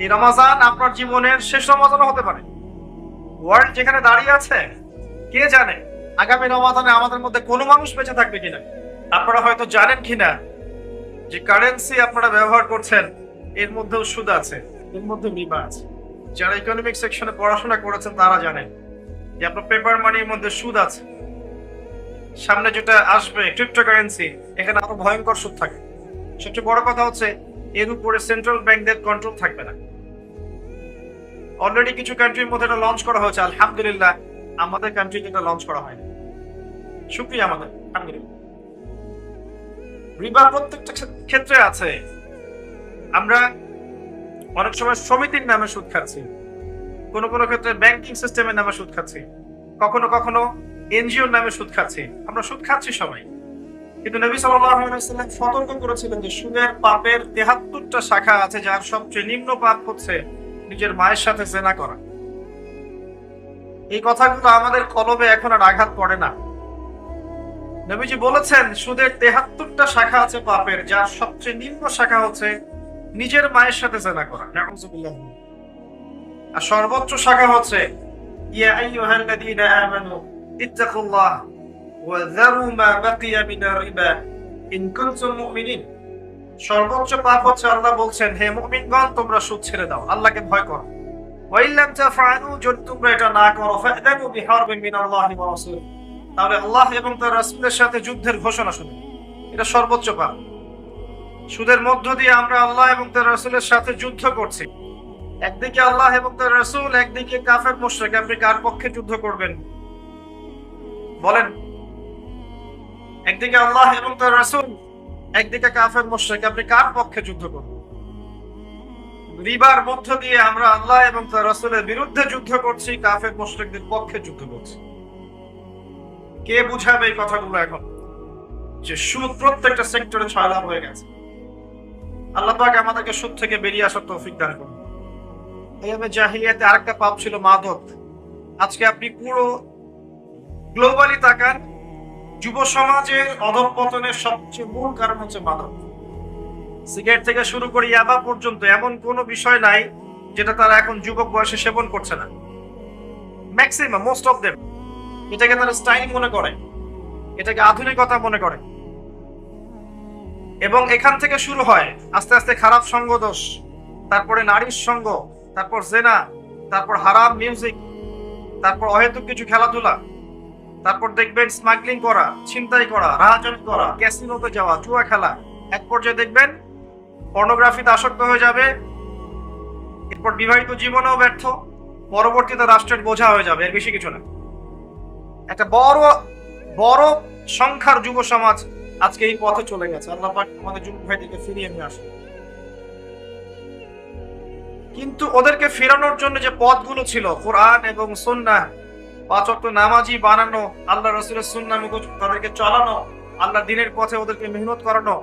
এই রমাজান আপনার জীবনের শেষ রমাজানও হতে পারে। ওয়ার্ল্ড যেখানে দাঁড়িয়ে আছে, কে জানে আগামী রমাজানে আমাদের মধ্যে কোনো মানুষ বেঁচে থাকবে কিনা। আপনারা হয়তো জানেন কিনা যে কারেন্সি আপনারা ব্যবহার করছেন, এর মধ্যেও সুদ আছে, এর মধ্যে রিবা আছে। যারা ইকোনমিক সেকশনে পড়াশোনা করেছেন তারা জানেন যে আপনার পেপার মানির মধ্যে সুদ আছে। সামনে যেটা আসবে ক্রিপ্টোকারেন্সি, এখানে আরো ভয়ঙ্কর সুদ থাকে। সবচেয়ে বড় কথা হচ্ছে এর উপরে সেন্ট্রাল ব্যাংকদের কন্ট্রোল থাকবে না। অলরেডি কিছু কান্ট্রির মধ্যে এটা লঞ্চ করা হয়েছে, আলহামদুলিল্লাহ। আমাদের কান্ট্রিতে এটা লঞ্চ করা হয়নি, শুকরিয়া আমাদের, আলহামদুলিল্লাহ। রিবা প্রত্যেকটা ক্ষেত্রে আছে। আমরা অনেক সময় সমিতির নামে সুদ খাচ্ছি, কোনো কোনো ক্ষেত্রে ব্যাংকিং সিস্টেমের নামে সুদ খাচ্ছি, কখনো কখনো এনজিওর নামে সুদ খাচ্ছি। আমরা সুদ খাচ্ছি সবাই, কিন্তু নবী সাল্লাল্লাহু আলাইহি ওয়াসাল্লাম সতর্ক করেছিলেন যে সুদের পাপের ৭৩টা শাখা আছে, যার সবচেয়ে নিম্ন পাপ হচ্ছে নিজের মায়ের সাথে জেনা করা। এই কথাগুলো আমাদের কলবে এখন আর আঘাত পড়ে না। নবীজি বলেছেন সুদের ৭৩টা শাখা আছে পাপের, যার সবচেয়ে নিম্ন শাখা হচ্ছে নিজের মায়ের সাথে জেনা করা। নাউযুবিল্লাহ। আর সর্বোচ্চ শাখা হচ্ছে ইয়া আইয়ুহাল্লাযীনা আমানু ইত্তাকুল্লাহ ওয়া যারু মা বাকিয়া মিনার রিবা ইন কুনতুম মুমিনিন। সর্বোচ্চ পাপ হচ্ছে আল্লাহ বলছেন, হে মুমিনগণ তোমরা সুদ ছেড়ে দাও, আল্লাহকে ভয় করো। ওয়া ইল্লাম তাফআলু, যদি তোমরা এটা না করো, ফা'যানু বিহারবিন মিনাল্লাহি ওয়া রাসূলিহি, তাহলে আল্লাহ এবং তার রাসূলের সাথে যুদ্ধের ঘোষণা শুনুন। এটা সর্বোচ্চ পাপ। সুদের মধ্য দিয়ে আমরা আল্লাহ এবং তার রাসূলের সাথে যুদ্ধ করছি। একদিকে আল্লাহ এবং তার রাসূল, একদিকে কাফের মুশরিক। আপনি কার পক্ষে যুদ্ধ করবেন বলেন? একদিকে আল্লাহ এবং তার রাসূল, একদিকে কাফের মুশরিক, আপনি কার পক্ষে যুদ্ধ করবেন? রিবার মধ্য দিয়ে আমরা আল্লাহ এবং তার রাসূলের বিরুদ্ধে যুদ্ধ করছি, কাফের মুশরিকদের পক্ষে যুদ্ধ করছি। কে বুঝাবে এই কথাগুলো এখন যে সুদ প্রত্যেকটা সেক্টরে ছয়লাভ হয়ে গেছে? আল্লাহ পাক আমাদেরকে সুদ থেকে বেরিয়ে আসার তৌফিক দান করুন। আইয়ামে জাহিলিয়াতে আরেকটা পাপ ছিল মাদক। আজকে আপনি পুরো গ্লোবালি তাকান, যুব সমাজের অধঃপতনের সবচেয়ে মূল কারণ হচ্ছে মাদক। সিগারেট থেকে শুরু করে ইয়াবা পর্যন্ত এমন কোনো বিষয় নাই যেটা তারা এখন যুবক বয়সে সেবন করছে না। ম্যাক্সিমাম, মোস্ট অফ দেম এটাকে তারা স্টাইল মনে করে, এটাকে আধুনিকতা মনে করে। এবং এখান থেকে শুরু হয় আস্তে আস্তে খারাপ সঙ্গ দোষ, তারপরে নারীর সঙ্গ, তারপর জেনা, তারপর হারাম মিউজিক, তারপর অহেতুক কিছু খেলাধুলা, তারপর দেখবেন স্মাগলিং করা, ছিনতাই করা, রাহাজানি করা, ক্যাসিনোতে যাওয়া, জুয়া খেলা। এক পর্যায়ে দেখবেন পর্নোগ্রাফিতে আসক্ত হয়ে যাবে, এরপর বিবাহিত জীবনেও ব্যর্থ, পরবর্তীতে রাষ্ট্রের বোঝা হয়ে যাবে। এর বেশি কিছু না। একটা বড় বড় সংখ্যার যুব সমাজ আজকে এই পথে চলে গেছে। আল্লাহ পাক আমাদের যুবক ভাইদেরকে ফিরিয়ে নিয়ে আসে। কিন্তু ওদেরকে ফেরানোর জন্য যে পথগুলো ছিল, কোরআন এবং সুন্নাহ, ৫ ওয়াক্ত নামাজি বানানো, আল্লাহ রাসূলের সুন্নাহ মতো তাদেরকে চালানো, আল্লাহ দ্বীনের পথে ওদেরকে মেহনত করানো,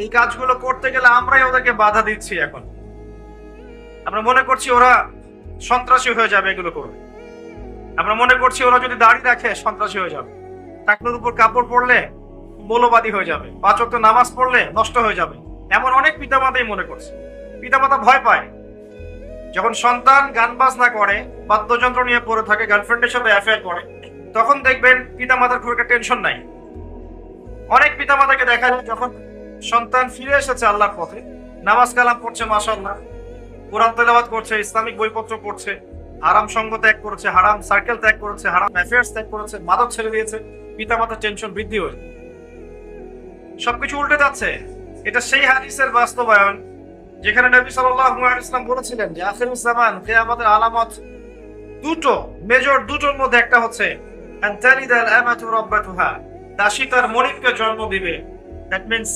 এই কাজগুলো করতে গেলে আমরাই ওদেরকে বাধা দিচ্ছি। এখন আমরা মনে করছি ওরা সন্ত্রাসী হয়ে যাবে এগুলো করে। আমরা মনে করছি ওরা যদি দাড়ি রাখে সন্ত্রাসী হয়ে যাবে, টাকনুর উপর কাপড় পরলে মৌলবাদী হয়ে যাবে, ৫ ওয়াক্ত নামাজ পড়লে নষ্ট হয়ে যাবে। এমন অনেক পিতামাতাই মনে করছে। পিতামাতা ভয় পায় যখন সন্তান গান বাজনা করে, বাদ্যযন্ত্র নিয়ে পড়ে থাকে, গার্লফ্রেন্ডের সাথে অ্যাফেয়ার করে, তখন দেখবেন পিতামাতার খুব একটা টেনশন নাই। অনেক পিতামাতাকে দেখা যায় যখন সন্তান ফিরে এসেছে আল্লাহর পথে, নামাজ কালাম পড়ছে, মাশাআল্লাহ, কোরআন তেলাওয়াত করছে, ইসলামিক বইপত্র পড়ছে, হারাম সঙ্গ ত্যাগ করেছে, হারাম সার্কেল ত্যাগ করেছে, হারাম অ্যাফেয়ার্স ত্যাগ করেছে, মাদক ছেড়ে দিয়েছে, পিতামাতার টেনশন বৃদ্ধি হয়েছে। সবকিছু উল্টে যাচ্ছে। এটা সেই হাদিসের বাস্তবায়ন যেখানে নবী সাল্লাল্লাহু আলাইহি ওয়াসাল্লাম বলেছিলেন যে আখিরুজ জামান, কিয়ামতের আলামত দুটো, মেজর দুটোর মধ্যে একটা হচ্ছে আনতালিদাল আমাতু রাব্বাতুহা, দাসী তার মনিবকে জন্ম দিবে। দ্যাট মিন্স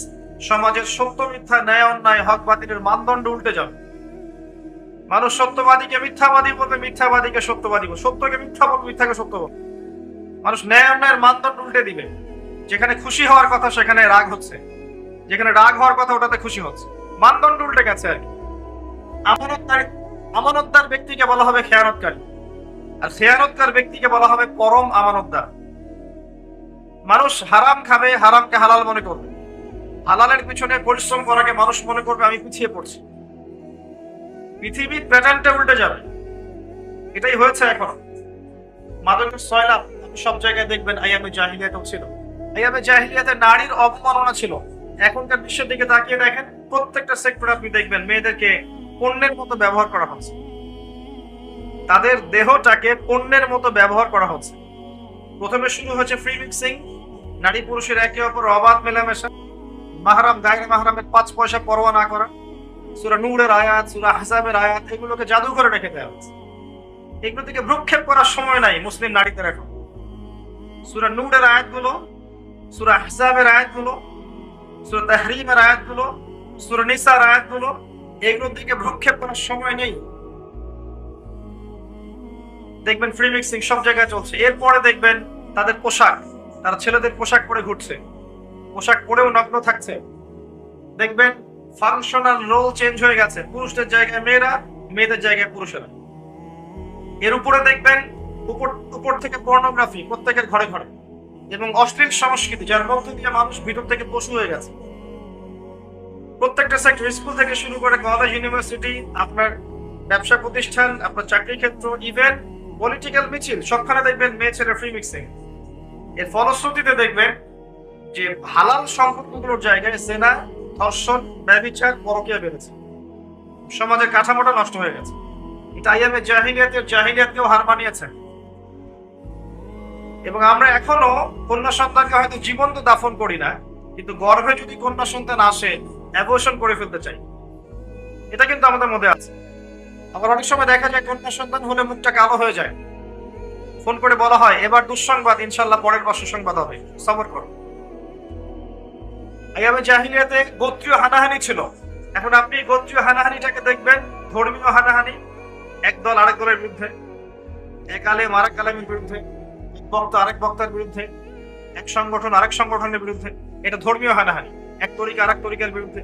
সমাজের সত্য মিথ্যা, ন্যায় অন্যায়, হক বাতিলের মানদণ্ড উল্টে যাবে। মানুষ সত্যবাদীকে মিথ্যাবাদী বলবে, মিথ্যাবাদীকে সত্যবাদী বলবে, সত্যকে মিথ্যা বলবে, মিথ্যাকে সত্য বলবে। মানুষ ন্যায় অন্যায়ের মানদণ্ড উল্টে দিবে। যেখানে খুশি হওয়ার কথা সেখানে রাগ হচ্ছে, যেখানে রাগ হওয়ার কথা ওটাতে খুশি হচ্ছে। মানদণ্ড উল্টে গেছে আর কি। আমানতদার ব্যক্তিকে বলা হবে খেয়ানতকারী, আর খেয়ানতকার ব্যক্তিকে বলা হবে পরম আমানতদার। মানুষ হারাম খাবে, হারামকে হালাল মনে করবে, হালালের পিছনে পরিশ্রম করাকে মানুষ মনে করবে আমি পিছিয়ে পড়ছি। পৃথিবীর প্যাটার্নটা উল্টে যাবে। এটাই হয়েছে এখন। মাদকের সয়লাব সব জায়গায় দেখবেন আইয়ামে জাহিলিয়াতেও ছিল। আইয়ামে জাহিলিয়াতে নারীর অবমাননা ছিল। এখনকার বিশ্বের দিকে তাকিয়ে দেখেন, প্রত্যেকটা সেক্টরে আপনি দেখবেন মেয়েদেরকে পণ্যের মতো ব্যবহার করা হচ্ছে। তাদের দেহটাকে পণ্যের মতো ব্যবহার করা হচ্ছে। প্রথমে শুরু হয়েছে ফ্রি মিক্সিং, নারী পুরুষের একে অপর অবাধ মেলামেশা, মাহরাম গায়রে মাহরামের 5 পয়সা পরোয়া না করা, সূরা নূরের আয়াত, সূরা আহজাবের আয়াত, এগুলোকে জাদু করে রেখে দেওয়া হচ্ছে। এগুলো থেকে ভ্রুক্ষেপ করার সময় নাই মুসলিম নারীদের এখন। সূরা নূরের আয়াতগুলো, সূরা আহজাবের আয়াতগুলো, সূরা তাহরিমের আয়াতগুলো, সূরা নিসার আয়াতগুলো, এগুলোর দিকে ভ্রুক্ষেপ করার সময় নেই। দেখবেন ফ্রি মিক্সিং সব জায়গায় চলছে। এরপরে দেখবেন তাদের পোশাক, তারা ছেলেদের পোশাক পরে ঘুরছে, পোশাক পরেও নগ্ন থাকছে। দেখবেন ফাংশনাল রোল চেঞ্জ হয়ে গেছে, পুরুষদের জায়গায় মেয়েরা, মেয়েদের জায়গায় পুরুষেরা। এর উপরে দেখবেন উপর থেকে পর্নোগ্রাফি প্রত্যেকের ঘরে ঘরে এবং অশ্লীল সংস্কৃতি, যার মধ্যে দিয়ে মানুষ ভিতর থেকে পশু হয়ে গেছে। প্রত্যেকটা সেক্টর, স্কুল থেকে শুরু করে কলেজ, ইউনিভার্সিটি, আপনার ব্যবসা প্রতিষ্ঠান, আপনার চাকরি ক্ষেত্র, ইভেন্ট পলিটিক্যাল মিছিল, সবখানে দেখবেন মেয়ে ছেলে ফ্রি মিক্সিং। এর ফলশ্রুতিতে দেখবেন যে হালাল সম্পর্কগুলোর জায়গায় জেনা, ধর্ষণ, ব্যভিচার, পরকীয়া বেড়েছে। সমাজের কাঠামোটা নষ্ট হয়ে গেছে। এটা আইয়ামে জাহিলিয়াতকেও হার মানিয়েছে। এবং আমরা এখনো কন্যা সন্তানকে হয়তো জীবন্ত দাফন করি না, কিন্তু গর্ভে যদি কন্যা সন্তান আসে অ্যাবর্শন করে ফেলতে চাই। এটা কিন্তু আমাদের মধ্যে আছে। আবার অনেক সময় দেখা যায় কন্যা সন্তান হলে মুখটা কালো হয়ে যায়, ফোন করে বলা হয় এবার দুঃসংবাদ, ইনশাল্লাহ পরের বার সুসংবাদ হবে, সবর করো। আইয়ামে জাহিলিয়াতে গোত্রীয় হানাহানি ছিল। এখন আপনি গোত্রীয় হানাহানিটাকে দেখবেন ধর্মীয় হানাহানি, এক দল আরেক দলের বিরুদ্ধে, এক আলেম আরেক আলেমের বিরুদ্ধে, এক বক্তা আরেক বক্তার বিরুদ্ধে, এক সংগঠন আরেক সংগঠনের বিরুদ্ধে। এটা ধর্মীয় হানাহানি, এক তরিকা আরেক তরিকার বিরুদ্ধে।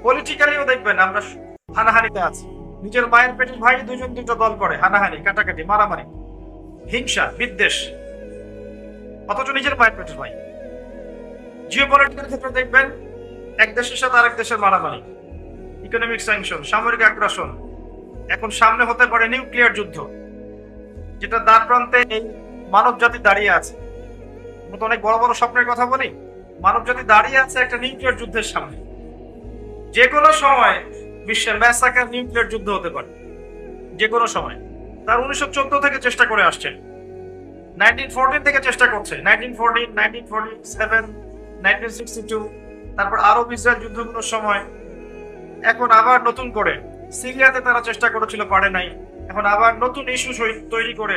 পলিটিক্যালিও দেখবেন আমরা হানাহানিতে আছি। নিজের মায়ের পেটের ভাই দুজন দুটো দল করে হানাহানি, কাটাকাটি, মারামারি, হিংসা, বিদ্বেষ, অথচ নিজের মায়ের পেটের ভাই। জিওপলিটিক্যাল ক্ষেত্রে দেখবেন এক দেশের সাথে আরেক দেশের মারামারি, ইকোনমিক স্যাংশন, সামরিক আগ্রাসন। এখন সামনে হতে পারে নিউক্লিয়ার যুদ্ধ, যেটা দ্বার প্রান্তে এই মানব জাতি দাঁড়িয়ে আছে। আমরা তো অনেক বড় বড় স্বপ্নের কথা বলি, মানব জাতি দাঁড়িয়ে আছে একটা নিউক্লিয়ার যুদ্ধের সামনে। যে কোনো সময় বিশ্বের ম্যাসাকার নিউক্লিয়ার যুদ্ধ হতে পারে, যে কোনো সময়। তার 1914 থেকে চেষ্টা করে আসছে, 1914 থেকে চেষ্টা করছে, 1914, 1947, 1962, তারপর আরব ইসরায়েল যুদ্ধগুলোর সময়। এখন আবার নতুন করে সিরিয়াতে তারা চেষ্টা করেছিল, পারে নাই। এখন আবার নতুন ইস্যু তৈরি করে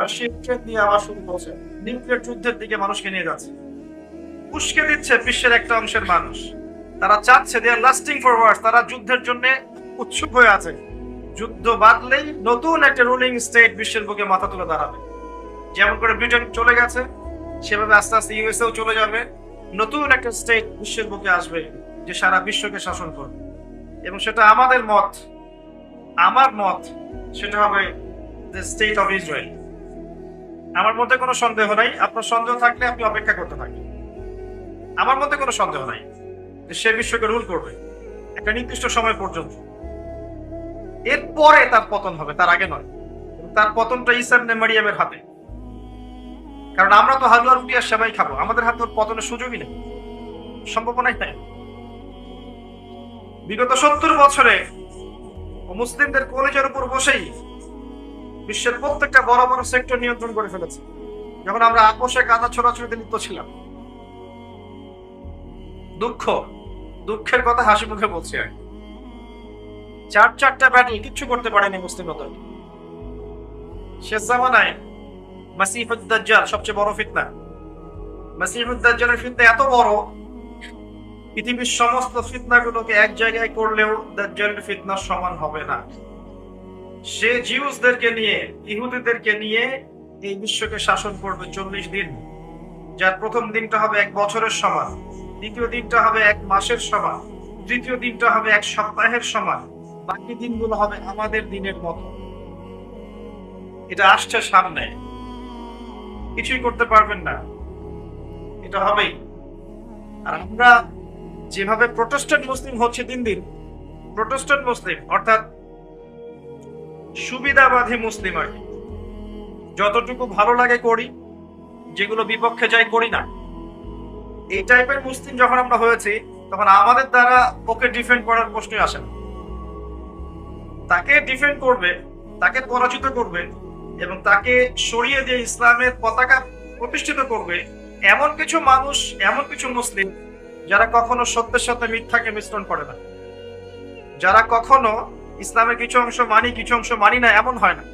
রাশিয়া ইউক্রেন দিয়ে আবার শুরু করছে, নিউক্লিয়ার যুদ্ধের দিকে মানুষকে নিয়ে যাচ্ছে। উস্কে দিচ্ছে বিশ্বের একটা অংশের মানুষ। তারা চাচ্ছে দে আর লাস্টিং ফরওয়ার্ড, তারা যুদ্ধের জন্য উৎসুক হয়ে আছে। যুদ্ধ বাদলেই নতুন একটা রুলিং স্টেট বিশ্বের বুকে মাথা তুলে দাঁড়াবে। যেমন করে ব্রিটেন চলে গেছে, সেভাবে আস্তে আস্তে ইউএসএও চলে যাবে। নতুন একটা স্টেট বিশ্বের বুকে আসবে যে সারা বিশ্বকে শাসন করবে। এবং সেটা আমাদের মত, আমার মত, সেটা হবে দ্য স্টেট অফ ইসরায়েল। আমার মধ্যে কোনো সন্দেহ নাই। আপনার সন্দেহ থাকলে আপনি অপেক্ষা করতে থাকেন। আমার মধ্যে কোনো সন্দেহ নাই যে সে বিশ্বকে রুল করবে একটা নির্দিষ্ট সময় পর্যন্ত। এরপরে তার পতন হবে, তার আগে নয়। তার পতনটা ঈসা ইবনে মারিয়ামের হাতে। কারণ আমরা তো হালুয়া রুটি আর সেবাই খাবো, আমাদের হাতে ওর পতনের সুযোগই নেই, সম্ভাবনাই নাই। বিগত 70 বছরে মুসলিমদের কলেজের উপর বসেই বিশ্বের প্রত্যেকটা বড় বড় সেক্টর নিয়ন্ত্রণ করে ফেলেছে। যখন আমরা আপোষে কাদা ছোড়াছুড়িতে লিপ্ত ছিলাম, দুঃখের কথা হাসি মুখে বলছি, আর 4টা ব্যাটল কিচ্ছু করতে পারেনি মুসলিমরা। শেষ জামানায় মাসিহুদ দাজ্জাল সবচেয়ে বড় ফিতনা। মাসিহুদ দাজ্জালের ফিতনা এত বড়, পৃথিবীর সমস্ত ফিতনাগুলোকে এক জায়গায় করলেও দাজ্জালের ফিতনার সমান হবে না। সে জিউসদেরকে নিয়ে, ইহুদিদেরকে নিয়ে এই বিশ্বকে শাসন করবে 40 দিন, যার প্রথম দিনটা হবে 1 বছরের সমান, দ্বিতীয় দিনটা হবে 1 মাসের সমান, তৃতীয় দিনটা হবে 1 সপ্তাহের সমান, বাকি দিনগুলো হবে আমাদের দিনের মতো। এটা আসছে সামনে, কিছুই করতে পারবেন না, এটা হবেই। আর আমরা যেভাবে প্রোটেস্ট্যান্ট মুসলিম হচ্ছে দিন দিন, প্রোটেস্ট্যান্ট মুসলিম অর্থাৎ সুবিধাবাদী মুসলিম আর কি। যতটুকু ভালো লাগে করি, যেগুলো বিপক্ষে যাই করি না। এই টাইপের মুসলিম যখন আমরা হয়েছি, তখন আমাদের দ্বারা ওকে ডিফেন্ড করার প্রশ্নই আসে না। তাকে ডিফেন্ড করবে, তাকে পরাজিত করবে এবং তাকে সরিয়ে দিয়ে ইসলামের পতাকা প্রতিষ্ঠিত করবে এমন কিছু মানুষ, এমন কিছু মুসলিম যারা কখনো সত্যের সাথে মিথ্যাকে মিশ্রণ করে না, যারা কখনো ইসলামের কিছু অংশ মানি কিছু অংশ মানি না, এমন হয় না।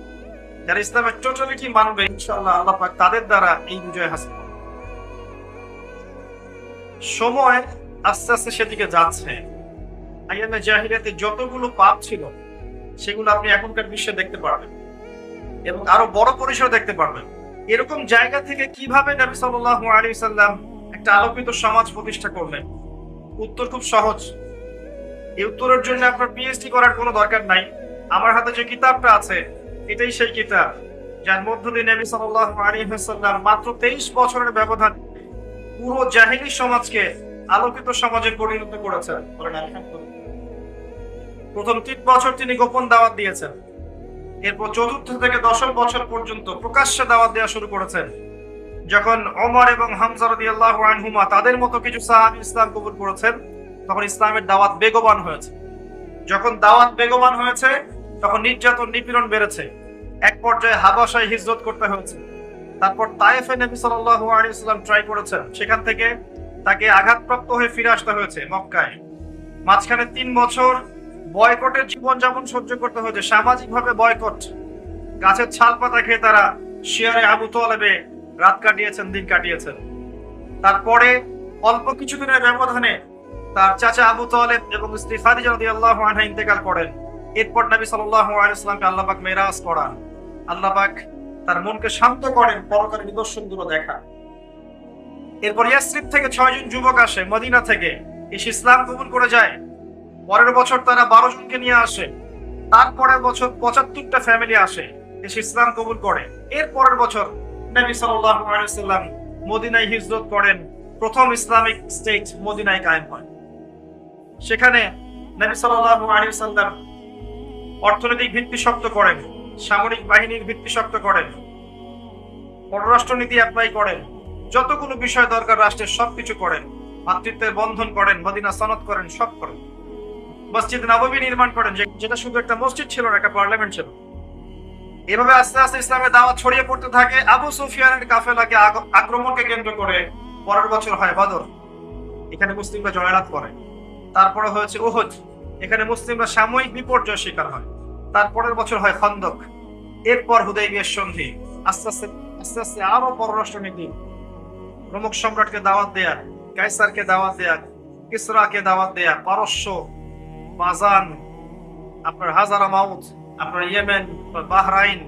যারা ইসলামের টোটালিটি মানবে, ইনশাআল্লাহ আল্লাহ পাক তাদের দ্বারা এই বিজয় হাসিল করবে। সময় আস্তে আস্তে সেদিকে যাচ্ছে। আইয়ামে জাহিলিয়াতে যতগুলো পাপ ছিল সেগুলো আপনি এখনকার বিশ্বে দেখতে পারবেন এবং আরো বড় পরিসরে দেখতে পারবেন। এরকম জায়গা থেকে কিভাবে নবী সাল্লাল্লাহু আলাইহি সাল্লাম একটা আলোকিত সমাজ প্রতিষ্ঠা করলেন? উত্তর খুব সহজ। এই উত্তরের জন্য আপনার পিএইচডি করার কোনো দরকার নাই। আমার হাতে যে কিতাবটা আছে এটাই সেই কিতাব যার মধ্য দিয়ে নবী সাল্লাল্লাহু আলাইহি ওয়াসাল্লাম মাত্র 23 বছরের ব্যবধান পুরো জাহেলী সমাজকে আলোকিত সমাজে পরিণত করেছেন। প্রথম 3 বছর তিনি গোপন দাওয়াত দিয়েছেন, এরপর 4th থেকে 10 বছর পর্যন্ত প্রকাশ্যে দাওয়াত দেওয়া শুরু করেছেন। যখন ওমর এবং হামজা রাদিয়াল্লাহু আনহুমা তাদের মতো কিছু সাহাবী ইসলাম কবুল করেছেন, তখন ইসলামের দাওয়াত বেগবান হয়েছে। যখন দাওয়াত বেগবান হয়েছে, তখন নির্যাতন নিপীড়ন বেড়েছে। এক পর্যায়ে হাবাসায় হিজরত করতে হয়েছে। তারপর তায়েফে নবী সাল্লাল্লাহু আলাইহি ওয়াসাল্লাম ট্রাই করেছেন, সেখান থেকে তাকে আঘাতপ্রাপ্ত হয়ে ফিরে আসতে হয়েছে মক্কায়। মাঝখানে 3 বছর বয়কটের জীবনযাপন সহ্য করতে হয়েছে, সামাজিকভাবে বয়কট। গাছের ছাল পাতা খেয়ে তারা শিয়ারে আবু তালেবে রাত কাটিয়েছেন, দিন কাটিয়েছেন। তারপরে অল্প কিছুদিনের ব্যবধানে তার চাচা আবু তালেব এবং স্ত্রী খাদিজা রাদিয়াল্লাহু আনহা ইন্তেকাল করেন। এরপর নবী সাল্লাল্লাহু আলাইহি ওয়াসাল্লামকে আল্লাহ পাক মেরাজ করান। আল্লাহ পাক তার মনকে শান্ত করেন পরকালের নিদর্শনগুলো দেখা। এরপর ইয়াসরিব থেকে 6 জন যুবক আসে মদিনা থেকে, এসে ইসলাম কবুল করে যায়। পরের বছর তারা 12 জনকে নিয়ে আসে। তারপরের বছর 75টা ফ্যামিলি আসে, এসে ইসলাম কবুল করে। এর পরের বছর নবী সাল্লাল্লাহু আলাইহি ওয়াসাল্লাম মদিনায় হিজরত করেন। প্রথম ইসলামিক স্টেট মদিনায় কায়েম হয়। সেখানে নবী সাল্লাল্লাহু আলাইহি ওয়াসাল্লাম অর্থনৈতিক ভিত্তি শক্ত করেন, সামরিক বাহিনীর ভিত্তি শক্ত করেন, পররাষ্ট্রনীতি অ্যাপ্লাই করেন, যতগুলো বিষয় দরকার রাষ্ট্রের সবকিছু করেন। ভাতৃত্বের বন্ধন করেন, মদিনা সনদ করেন, সব করেন। মসজিদ নববী নির্মাণ করেন, যেটা শুধু একটা মসজিদ ছিল না, একটা পার্লামেন্ট ছিল। এভাবে আস্তে আস্তে ইসলামের দাওয়াত ছড়িয়ে পড়তে থাকে। আবু সুফিয়ানের কাফেলাকে আক্রমণকে কেন্দ্র করে পরের বছর হয় বদর, এখানে মুসলিমরা জয়লাভ করে। তারপরে হয়েছে উহুদ, এখানে মুসলিমরা সাময়িক বিপর্যয় শিকার হয়। তারপরের বছর হয় খন্দক, এরপর হুদাইবিয়ার সন্ধি। আস্তে আস্তে আস্তে আস্তে আরো পররাষ্ট্রনীতি, রোমক সম্রাটকে দাওয়াত দেয়া, কাইসারকে দাওয়াত দেয়া, কিসরাকে দাওয়াত দেয়া, পারস্য, বাজান, আপনার হাজারা মাউত, আপনার ইয়েমেন, বাহরাইন,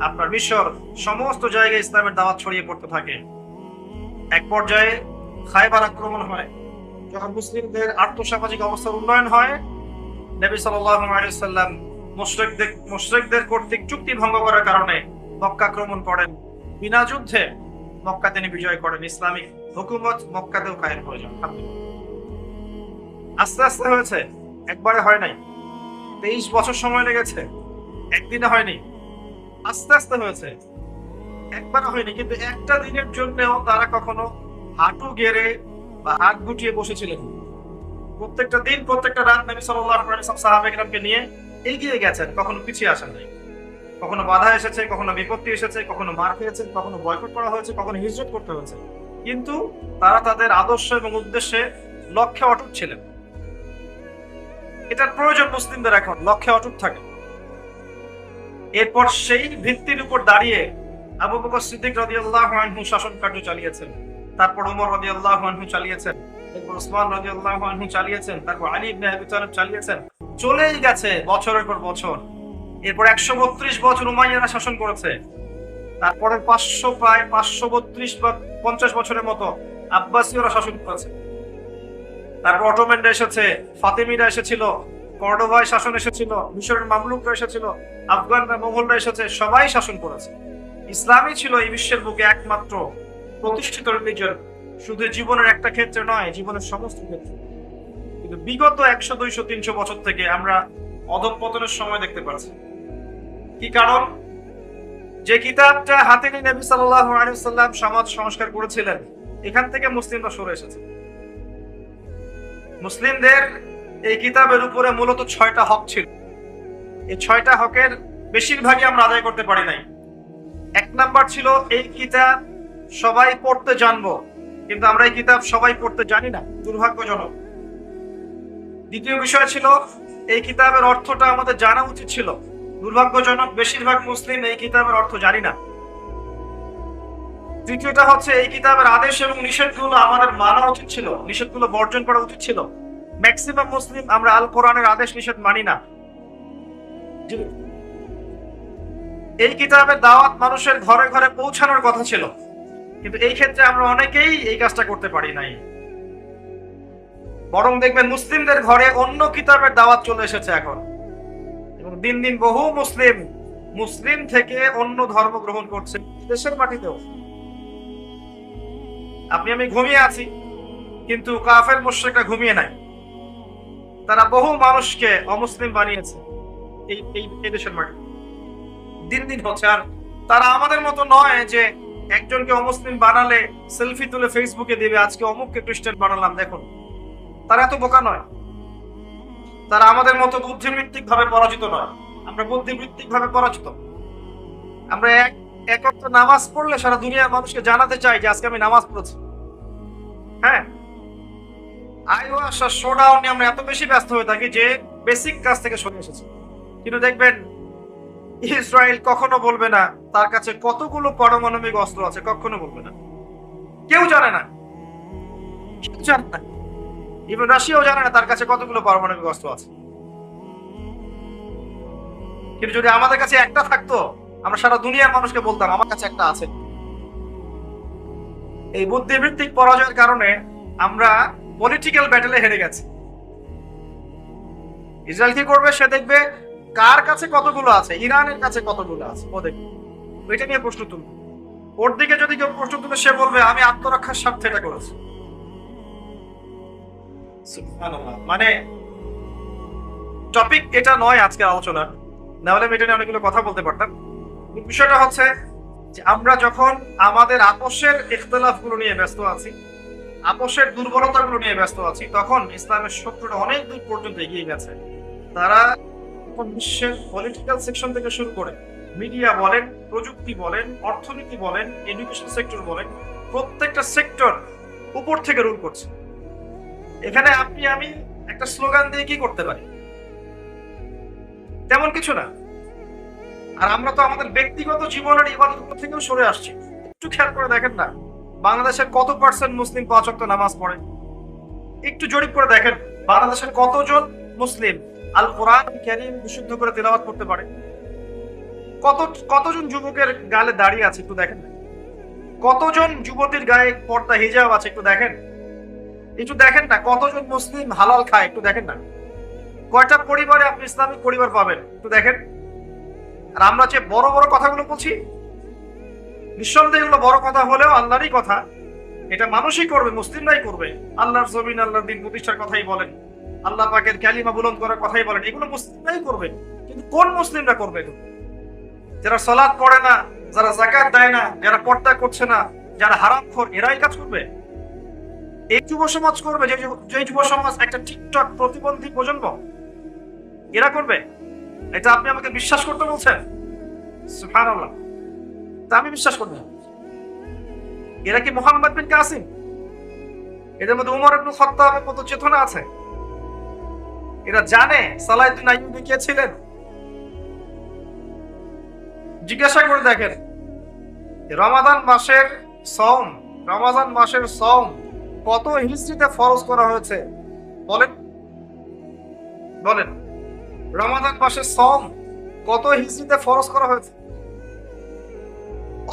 আপনার মিশর, সমস্ত জায়গায় ইসলামের দাওয়াত ছড়িয়ে পড়তে থাকে। এক পর্যায়ে খায়বার আক্রমণ হয়। যখন মুসলিমদের আর্থসামাজিক অবস্থার উন্নয়ন হয়, নবী সাল্লাল্লাহু আলাইহি ওয়াসাল্লাম মুশরিকদের কর্তৃক চুক্তি ভঙ্গ করার কারণে মক্কা আক্রমণ করেন। বিনা যুদ্ধে মক্কা তিনি বিজয় করেন। ইসলামিক হুকুমত মক্কাতেও কায়েম হয়ে যায়। আস্তে আস্তে হয়েছে, একবারে হয় নাই। 23 বছর সময় লেগেছে, একদিনে হয়নি। আস্তে আস্তে হয়েছে, একবারে হয়নি। কিন্তু একটা দিনের জন্যও তারা কখনো হাঁটু গেড়ে বা হাত গুটিয়ে বসেছিলেন। প্রত্যেকটা দিন, প্রত্যেকটা রাত নবী সাল্লাল্লাহু আলাইহি ওয়াসাল্লাম সাহাবায়ে কেরামকে নিয়ে এগিয়ে গেছেন, কখনো পিছিয়ে আসেন নাই। কখনো বাধা এসেছে, কখনো বিপত্তি এসেছে, কখনো মার খেয়েছেন, কখনো বয়কট করা হয়েছে, কখনো হিজরত করতে হয়েছে। কিন্তু তারা তাদের আদর্শ এবং উদ্দেশ্যে লক্ষ্যে অটুট ছিলেন। এটার প্রয়োজন মুসলিমদের এখন লক্ষ্যে অটুট থাকে। এরপর সেই ভিত্তির উপর দাঁড়িয়ে আবু বকর সিদ্দিক রাদিয়াল্লাহু আনহু শাসন কার্য চালিয়েছেন। তারপর ওমর রাদিয়াল্লাহু আনহু চালিয়েছেন, এরপর ওসমান রাদিয়াল্লাহু আনহু চালিয়েছেন, তারপর আলী ইবনে আবি তালিব চালিয়েছেন। চলেই গেছে বছরের পর বছর। এরপর 132 বছর উমাইয়ারা শাসন করেছে। তারপরে প্রায় 532 বা 50 বছরের মতো আব্বাসীয়রা শাসন করেছে। তারপর অটোম্যানরা এসেছে, ফাতেমিরা এসেছিল, কর্ডোভায় শাসন এসেছিল, মিশরের মামলুকরা এসেছিল, আফগানরা, মোগলরা এসেছে, সবাই শাসন করেছে। ইসলামই ছিল এই বিশ্বের বুকে একমাত্র প্রতিষ্ঠিত রিলিজিয়ন, শুধু জীবনের একটা ক্ষেত্রে নয়, জীবনের সমস্ত ক্ষেত্রে। কিন্তু বিগত 100, 200, 300 বছর থেকে আমরা অধঃপতনের সময় দেখতে পাচ্ছি। কি কারণ? যে কিতাবটা হাতে নিয়ে নবী সাল্লাল্লাহু আলাইহি ওয়াসাল্লাম সমাজ সংস্কার করেছিলেন, এখান থেকে মুসলিমরা সরে এসেছে। মুসলিমদের এই কিতাবের উপরে মূলত 6টা হক ছিল। এই 6টা হকের বেশিরভাগই আমরা আদায় করতে পারি নাই। 1 নাম্বার ছিল এই কিতাব সবাই পড়তে জানবো, কিন্তু আমরা এই কিতাব সবাই পড়তে জানি না, দুর্ভাগ্যজনক। দ্বিতীয় বিষয় ছিল এই কিতাবের অর্থটা আমাদের জানা উচিত ছিল, দুর্ভাগ্যজনক বেশিরভাগ মুসলিম এই কিতাবের অর্থ জানি না। তৃতীয়টা হচ্ছে এই কিতাবের আদেশ এবং নিষেধগুলো আমাদের মানা উচিত ছিল, নিষেধগুলো বর্জন করা উচিত ছিল। ম্যাক্সিমাম মুসলিম আমরা আল কোরআনের আদেশ নিষেধ মানি না। এই কিতাবের দাওয়াত মানুষের ঘরে ঘরে পৌঁছানোর কথা ছিল, কিন্তু এই ক্ষেত্রে আমরা অনেকেই এই কাজটা করতে পারি নাই। বরং দেখবেন মুসলিমদের ঘরে অন্য কিতাবের দাওয়াত চলে এসেছে এখন, এবং দিন দিন বহু মুসলিম মুসলিম থেকে অন্য ধর্ম গ্রহণ করছে দেশের মাটিতেও। আপনি আমি ঘুমিয়ে আছি, কিন্তু কাফের মুশরিকরা ঘুমিয়ে নাই। তারা বহু মানুষকে অমুসলিম বানিয়েছে এই দেশের মাটি, দিন দিন হচ্ছে। আর তারা আমাদের মতো নয় যে একজনকে অমুসলিম বানালে সেলফি তুলে ফেসবুকে দিবে, আজকে অমুককে খ্রিস্টান বানালাম দেখুন। তারা এত বোকা নয়, তারা আমাদের মতো বুদ্ধিবৃত্তিক ভাবে পরাজিত নয়। আমরা বুদ্ধিবৃত্তিক ভাবে পরাজিত। আমরা এক ওয়াক্ত নামাজ পড়লে সারা দুনিয়ার মানুষকে জানাতে চাই যে আজকে আমি নামাজ পড়েছি। হ্যাঁ, আইওয়াস আর শোডাউন নিয়ে আমরা এত বেশি ব্যস্ত হয়ে থাকি যে বেসিক কাজ থেকে সরে এসেছি। কিন্তু দেখবেন ইসরায়েল কখনো বলবে না তার কাছে কতগুলো পারমাণবিক অস্ত্র আছে, কখনো বলবে না। কেউ জানে না, কেউ জানে না। ইভেন রাশিয়াও জানে না তার কাছে কতগুলো পারমাণবিক অস্ত্র আছে। কিন্তু যদি আমাদের কাছে একটা থাকতো, আমরা সারা দুনিয়ার মানুষকে বলতাম আমার কাছে একটা আছে। এই বুদ্ধিবৃত্তিক পরাজয়ের কারণে আমরা পলিটিক্যাল ব্যাটেলে হেরে গেছি। ইসরায়েল কি করবে? সে দেখবে কার কাছে কতগুলো আছে, ইরানের কাছে কতগুলো আছে, ও দেখবে, ওইটা নিয়ে প্রশ্ন তুলবে। ওর দিকে যদি কেউ প্রশ্ন তুলে, সে বলবে আমি আত্মরক্ষার স্বার্থে এটা করেছি। মানে টপিক এটা নয় আজকে আলোচনার, না হলে এটা নিয়ে অনেকগুলো কথা বলতে পারতাম। বিষয়টা হচ্ছে যে আমরা যখন আমাদের আপোষের ইখতিলাফ গুলো নিয়ে ব্যস্ত আছি, আপোষের দুর্বলতা গুলো নিয়ে ব্যস্ত আছি, তখন ইসলামের শত্রুরা অনেক দূর পর্যন্ত এগিয়ে গেছে। তারা বিশ্বের পলিটিক্যাল সেকশন থেকে শুরু করে মিডিয়া বলেন, প্রযুক্তি বলেন, অর্থনীতি বলেন, এডুকেশন সেক্টর বলেন, প্রত্যেকটা সেক্টর উপর থেকে রুল করছে। এখানে আপনি আমি একটা স্লোগান দিয়ে কি করতে পারি? তেমন কিছু না। আর আমরা তো আমাদের ব্যক্তিগত জীবনের ইবাদত থেকেও সরে আসছি। একটু খেয়াল করে দেখেন না, বাংলাদেশের কত পার্সেন্ট মুসলিম 5 ওয়াক্ত নামাজ পড়ে? একটু জরিপ করে দেখেন বাংলাদেশের কতজন মুসলিম আল কোরআন কারীম বিশুদ্ধ করে তেলাওয়াত করতে পারে? কতজন যুবকের গালে দাড়ি আছে একটু দেখেন না? কতজন যুবতীর গায়ে পর্দা হিজাব আছে একটু দেখেন? একটু দেখেন না কতজন মুসলিম হালাল খায় একটু দেখেন না? কয়টা পরিবারে আপনি ইসলামিক পরিবার পাবেন একটু দেখেন? আর আমরা যে বড় বড় কথাগুলো বলছি, নিঃসন্দেহে এগুলো বড় কথা হলেও আল্লাহরই কথা। এটা মানুষই করবে, মুসলিমরাই করবে। আল্লাহর জমিন, আল্লাহর দিন প্রতিষ্ঠার কথাই বলেন, আল্লাহ পাকের কালিমা বুলন্দ করার কথাই বলেন, এগুলো মুসলিমরাই করবে। কিন্তু কোন মুসলিমরা করবে? যারা সালাত পড়ে না, যারা যাকাত দেয় না, যারা পর্দা করছে না, যারা হারামখোর, এরাই কাজ করবে। এই যুব সমাজ করবে, যে যুব সমাজ একটা টিকটক প্রতিবন্ধী প্রজন্ম, এরা করবে। এটা আপনি আমাকে বিশ্বাস করতে বলছেন? সুবহানাল্লাহ। তা আমি বিশ্বাস করি না। এরা কি মুহাম্মদ বিন কাসিম? এদের মধ্যে উমর ইবনে খাত্তাবের মতো চেতনা আছে? এরা জানে সালাহউদ্দিন আইয়ুবী কে ছিলেন? জিজ্ঞাসা করে দেখেন, রমাদান মাসের সওম কত হিজরিতে ফরজ করা হয়েছে বলেন? রমাদান মাসের সওম কত হিজরিতে ফরজ করা হয়েছে?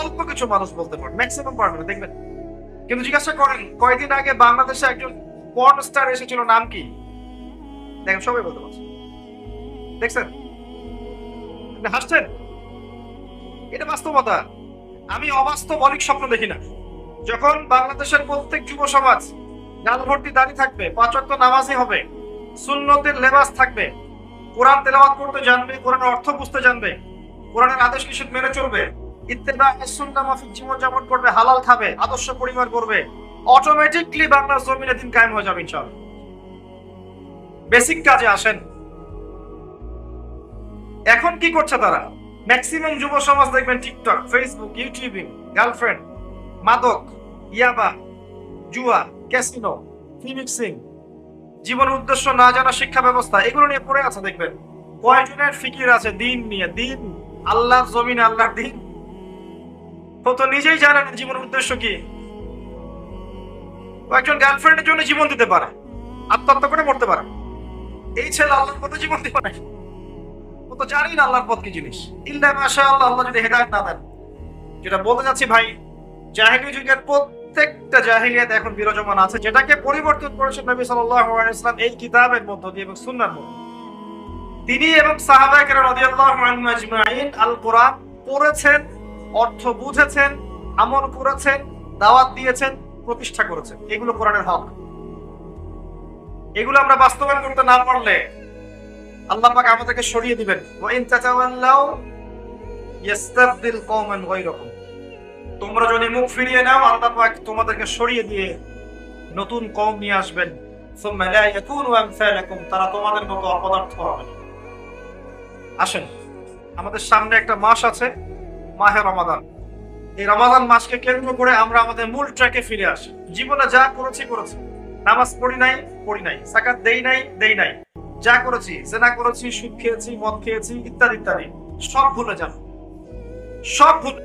অল্প কিছু মানুষ বলতে পারে, ম্যাক্সিমাম পারবে না, দেখবেন। কিন্তু জিজ্ঞাসা করেন কয়েকদিন আগে বাংলাদেশে একজন পর্ন স্টার এসেছিল, নাম কি? দেখেন সবাই বলতে পারছে। দেখছেন? হাসছেন? এটা বাস্তবতা। আমি অবাস্তব অনেক স্বপ্ন দেখি না। যখন বাংলাদেশের প্রত্যেক যুব সমাজ গাল ভর্তি দাড়ি থাকবে, 5 ওয়াক্ত নামাজই হবে, সুন্নতের লেবাস থাকবে, কোরআন তেলাওয়াত করতে জানবে, কোরআনের অর্থ বুঝতে জানবে, কোরআনের আদেশ নিষেধ মেনে চলবে, ইত্তেবা সুন্নাহ মাফিক জীবনযাপন করবে, হালাল খাবে, আদর্শ পরিবার করবে, অটোমেটিকলি বাংলার জমিনে দিন কায়েম হয়ে যাবে ইনশাআল্লাহ। বেসিক কাজে আসেন। এখন কি করছে তারা? ম্যাক্সিমাম যুব সমাজ দেখবেন টিকটক, ফেসবুক, ইউটিউবিং, গার্লফ্রেন্ড, মাদক, ইয়াবা, জুয়া, ক্যাসিনো, ফিমিক্সিং, জীবনের উদ্দেশ্য না জানা শিক্ষা ব্যবস্থা, এগুলো নিয়ে পড়ে আছে। দেখবেন কয়জনের ফিকির আছে দিন নিয়ে, দিন আল্লাহর জমিনে, আল্লাহর দিন। তো নিজেই জানেন জীবনের উদ্দেশ্য কি। একজন গার্লফ্রেন্ডের জন্য জীবন দিতে পারে, আত্মহত্যা করে মরতে পারে। এই ছেলে আল্লাহর পথে জীবন দিবে না, ও তো জানি না আল্লাহর পথ কি জিনিস। ইল্লা মাশাআল্লাহ, আল্লাহ যদি হেদায়েত না দেন। যেটা বলতে যাচ্ছি ভাই, জাহেলি যুগের প্রত্যেকটা জাহেলিয়াত এখন বিরাজমান আছে, যেটাকে পরিবর্তন করেছেন নবী সাল্লাল্লাহু আলাইহি ওয়াসাল্লাম এই কিতাবের মধ্য দিয়ে এবং সুন্নাহর মধ্য দিয়ে। তিনি এবং সাহাবায়ে কেরাম রাদিয়াল্লাহু আনহুম আজমাইন আল কোরআন পড়েছেন, অর্থ বুঝেছেন, আমল করেছেন, দাওয়াত দিয়েছেন, প্রতিষ্ঠা করেছেন। এগুলো কোরআনের হক। এগুলো আমরা বাস্তবায়ন করতে না পারলে আল্লাহ পাক আমাদেরকে সরিয়ে দিবেন। ওয়া ইন তাতাওয়াল্লাউ ইস্তাবদিল কওমান গায়রাকুম। তোমরা যদি মুখ ফিরিয়ে নাও, আল্লাহ পাক তোমাদেরকে সরিয়ে দিয়ে নতুন কওম নিয়ে আসবেন। সুম্মা লা ইয়াকুনু আমসালাকুম, তারা তোমাদের মতো অপদার্থ হবে না। আসেন, আমাদের সামনে একটা মাস আছে, মাহে রমাদান। এই রমাদান মাসকে কেন্দ্র করে আমরা আমাদের মূল ট্র্যাকে ফিরে আসি। জীবনে যা করেছি, নামাজ পড়ি নাই, যাকাত দেই নাই, যা করেছি, জেনা করেছি, সুদ খেয়েছি, মদ খেয়েছি, ইত্যাদি ইত্যাদি, সব ভুলে যান। সব ভুলে,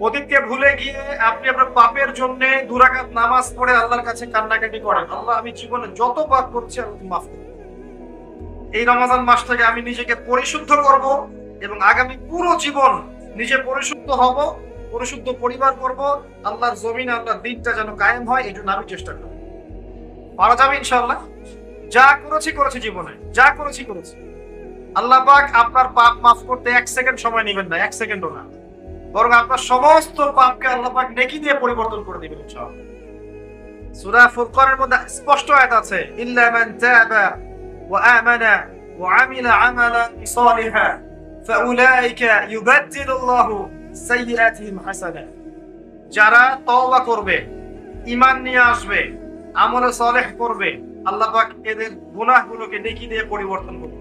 অতীতকে ভুলে গিয়ে আপনি আপনার পাপের জন্য 2 রাকাত নামাজ পড়ে আল্লাহর কাছে কান্নাকাটি করেন, আল্লাহ আমি জীবনে যত পাপ করছি আল্লাহ তুমি মাফ করুন। এই রমাদান মাস থেকে আমি নিজেকে পরিশুদ্ধ করব এবং আগামী পুরো জীবন নিজে পরিশুদ্ধ হব, পরিশুদ্ধ পরিবার করব, আল্লাহর জমিনে আল্লাহর দিনটা যেন কায়েম হয়, এই জন্য আমি চেষ্টা করব। পারা যাবে ইনশাআল্লাহ। যা করেছি জীবনে, যা করেছি। আল্লাহ পাক আপনার পাপ মাফ করতে 1 সেকেন্ড সময় নেবেন না, 1 সেকেন্ডও না, বরং আপনার সমস্ত পাপকে আল্লাহ পাক নেকি দিয়ে পরিবর্তন করে দিবেন ইনশাআল্লাহ। সূরা ফুরকানের মধ্যে স্পষ্ট আয়াত আছে, ইল্লা মান তাবা ওয়া আমানা ওয়া আমিলা আমালান সালিহা ফাউলাইকা ইউবাদদিলুল্লাহু সাইয়্যাতিহিম হাসানাত। যারা তওবা করবে, ঈমান নিয়ে আসবে, আমলে সালেহ করবে, আল্লাহ পাক এদের গুনাহগুলোকে নেকি দিয়ে পরিবর্তন করবে